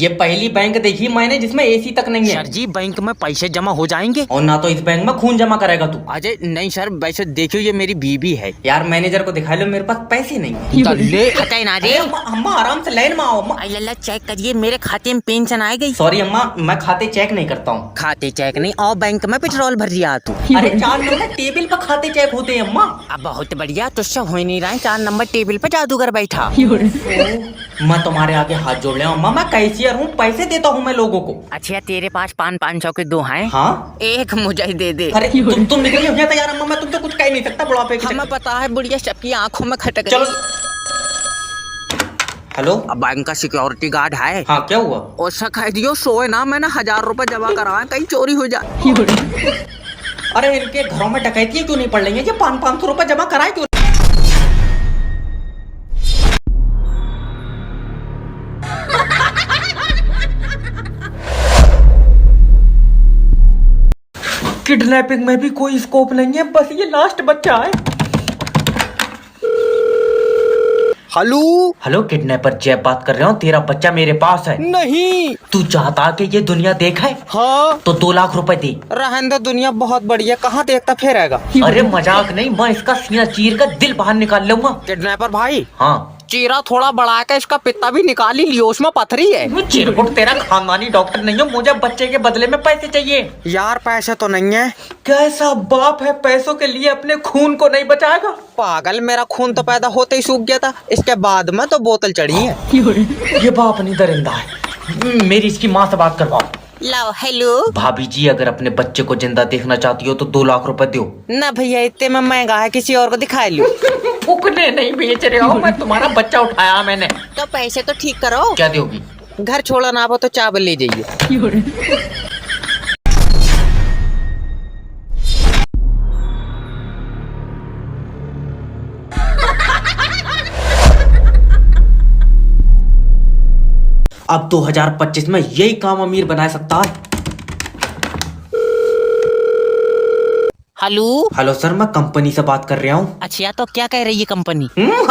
ये पहली बैंक देखी मैंने जिसमें एसी तक नहीं है। सर जी बैंक में पैसे जमा हो जाएंगे। और ना तो इस बैंक में खून जमा करेगा तू। अजय नहीं सर, वैसे देखियो ये मेरी बीबी है। यार मैनेजर को दिखा लो, मेरे पास पैसे नहीं है। ले हटाई ना जी। अम्मा आराम से लाइन में आओ अम्मा। अल्लाह चेक करिए मेरे खाते में पेंशन आ गई। सॉरी अम्मा, मैं खाते चेक नहीं करता हूँ। खाते चेक नहीं और बैंक में पेट्रोल भर दिया तू। अरे 4 नंबर टेबल पर खाते चेक होते हैं अम्मा। अब बहुत बढ़िया, तुझसे हो ही नहीं रहा है। 4 नंबर टेबल पे जादूगर बैठा। मैं तुम्हारे आगे हाथ जोड़ लिया अम्मा, मैं कैशियर हूँ, पैसे देता हूँ मैं लोगों को। अच्छा तेरे पास 500 के 2 हैं? हाँ एक मुझे ही दे दे। अरे तुम निकलिए हो जाता यार अम्मा, मैं तुमसे कुछ कह नहीं सकता बुढ़ापे के हमें पता है बुढ़िया सबकी आंखों में खटक। चलो। हेलो, अब बैंक का सिक्योरिटी गार्ड है। हाँ क्या हुआ? उससे कह दियो सोए ना, मैंने 1000 रुपए जमा कराए, कहीं चोरी हो जाए। अरे इनके घरों में डकैती क्यों नहीं पड़ रही है? ये 500 रुपए जमा कराए क्यों? किडनैपिंग में भी कोई स्कोप नहीं है, बस ये लास्ट बच्चा है। हेलो हेलो किडनैपर जय बात कर रहा हूँ, तेरा बच्चा मेरे पास है। नहीं। तू चाहता कि ये दुनिया देखा है? हाँ तो 2 लाख रुपए दे। रहने दो, दुनिया बहुत बढ़िया, कहाँ देखता फिर आएगा। अरे मजाक नहीं, मैं इसका सीना चीर कर दिल बाहर निकाल लूंगा। किडनैपर भाई हाँ चीरा थोड़ा बढ़ा के इसका पित्ता भी निकाल ही लियो, उसमें पथरी है। चिरकुट तेरा खानदानी डॉक्टर नहीं हो, मुझे बच्चे के बदले में पैसे चाहिए। यार पैसे तो नहीं है। कैसा बाप है पैसों के लिए अपने खून को नहीं बचाएगा? पागल, मेरा खून तो पैदा होते ही सूख गया था, इसके बाद में तो बोतल चढ़ी है। ये बाप नहीं दरिंदा है। मेरी इसकी माँ से बात करवाओ। लाओ। हेलो भाभी जी, अगर अपने बच्चे को जिंदा देखना चाहती हो तो 2 लाख रुपए दो। ना भैया, इतने में महंगा है, किसी और को दिखा लो। फुकने नहीं बेच रहे हो, मैं तुम्हारा बच्चा उठाया मैंने। तो पैसे तो ठीक करो। क्या दोगी? घर छोड़ा ना हो तो चावल ले जाइए। अब 2025 में यही काम अमीर बना सकता है। हेलो हेलो सर, मैं कंपनी से बात कर रहा हूँ। अच्छा तो क्या कह रही है कंपनी?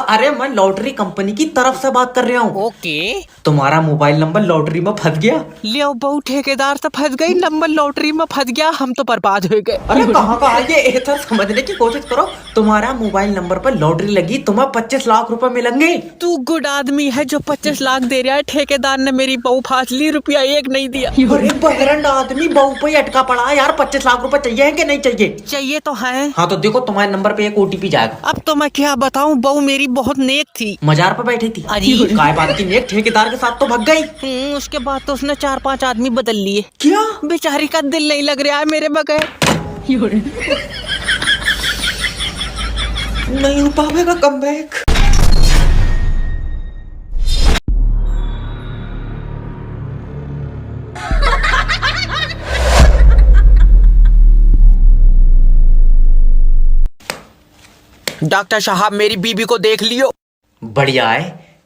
अरे मैं लॉटरी कंपनी की तरफ से बात कर रहा हूँ। ओके। तुम्हारा मोबाइल नंबर लॉटरी में फंस गया। लियो बहु ठेकेदार तो फंस गई, नंबर लॉटरी में फंस गया, हम तो बर्बाद हो गए। अरे कहाँ का ये इधर समझने की कोशिश करो। तुम्हारा मोबाइल नंबर पर लॉटरी लगी, तुम्हें 25 लाख रुपए मिलेंगे। तू गुड आदमी है जो 25 लाख दे रहा है, ठेकेदार ने मेरी बहु फांस ली, रुपया 1 नहीं दिया। अरे बहरंड आदमी बहू पे अटका पड़ा है यार। 25 लाख रुपए चाहिए है कि नहीं चाहिए? चाहिए तो है। हाँ तो देखो, तुम्हारे नंबर पे एक OTP जाएगा। अब तो मैं क्या बताऊं, बहु मेरी बहुत नेक थी। मजार पे बैठी थी। अरे काय बात की नेक ठेकेदार के साथ तो भाग गई। उसके बाद तो उसने 4-5 आदमी बदल लिए। क्या? बेचारी का दिल नहीं लग रहा है मेरे बगैर। नहीं हो पाएगा कमबैक। डॉक्टर साहब मेरी बीबी को देख लियो। बढ़िया है,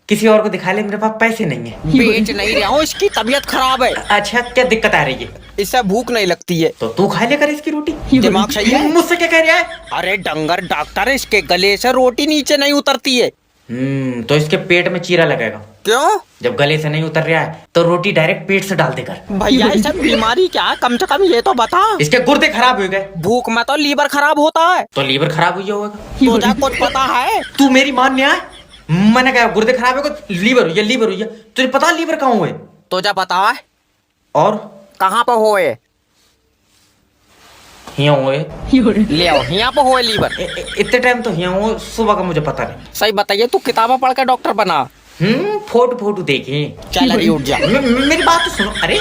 किसी और को दिखा ले, मेरे पास पैसे नहीं है। बेच नहीं रहा हूँ, इसकी तबीयत खराब है। अच्छा क्या दिक्कत आ रही है? इससे भूख नहीं लगती है। तो तू खा ले कर इसकी रोटी। दिमाग सही है? मुझसे क्या कह रहा है? अरे डंगर डॉक्टर, इसके गले से रोटी नीचे नहीं उतरती है। तो इसके पेट में चीरा लगेगा। क्यों? जब गले से नहीं उतर रहा है तो रोटी डायरेक्ट पेट से डाल देकर। भैया ये सब बीमारी क्या है, कम से कम ये तो बता। इसके गुर्दे खराब हो गए। भूख में तो लीवर खराब होता है। तो लीवर खराब हुई होगा। तुझे कुछ पता है? तू मेरी मान है? मैंने कहा गुर्दे खराब हो गए, लीवर हुई है, लीवर हुई है। तुझे पता लीवर कहाँ हुए? तुझे पता है? और कहाँ पे होए? यहाँ हुए। ले आओ, यहाँ पे होए लीवर। इतने टाइम तो यहाँ हुए, सुबह का मुझे पता नहीं। सही बताइए, तू किताबें पढ़ के डॉक्टर बना। फोटो देखे। चल अरे उठ जा। मेरी बात तो सुनो। अरे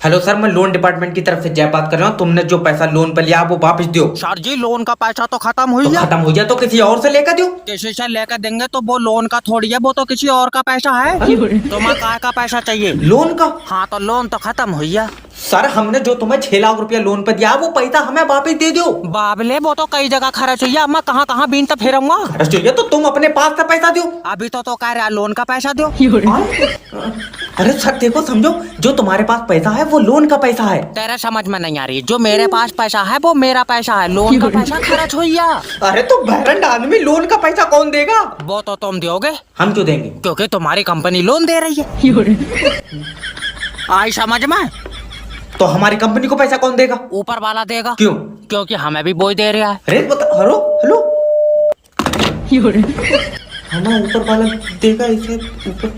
हेलो सर, मैं लोन डिपार्टमेंट की तरफ से जय बात कर रहा हूँ। तुमने जो पैसा लोन पे लिया वो वापस दो। सर जी लोन का पैसा तो खत्म हो तो गया। खत्म हो गया तो किसी और से लेकर दो। किसी से लेकर देंगे तो वो लोन का थोड़ी है, वो तो किसी और का पैसा है। तुम्हें काय का पैसा चाहिए? लोन का? हाँ तो लोन तो खत्म हो गया। सर हमने जो तुम्हें 6 लाख रुपया लोन पे दिया वो पैसा हमें वापस दे दो। बाबले वो तो कई जगह खर्च हुई है, मैं कहाँ कहाँ बीन तो फेरूंगा। खर्च हो गया तो तुम अपने पास से पैसा दो। अभी तो कह रहा लोन का पैसा दो। अरे सर देखो समझो, जो तुम्हारे पास पैसा है वो लोन का पैसा है। तेरे समझ में नहीं आ रही, जो मेरे पास पैसा है वो मेरा पैसा है, लोन का पैसा खर्च हुआ। अरे तो बहरन आदमी, लोन का पैसा कौन देगा? वो तो तुम दोगे। हम क्यों देंगे? क्योंकि तुम्हारी कंपनी लोन दे रही है। आई समझ में? तो हमारी कंपनी को पैसा कौन देगा? ऊपर वाला देगा। क्यों? क्योंकि हमें भी बोझ दे रहा है। अरे बता, हेलो हेलो, हमारा ऊपर वाला देगा इसे ऊपर।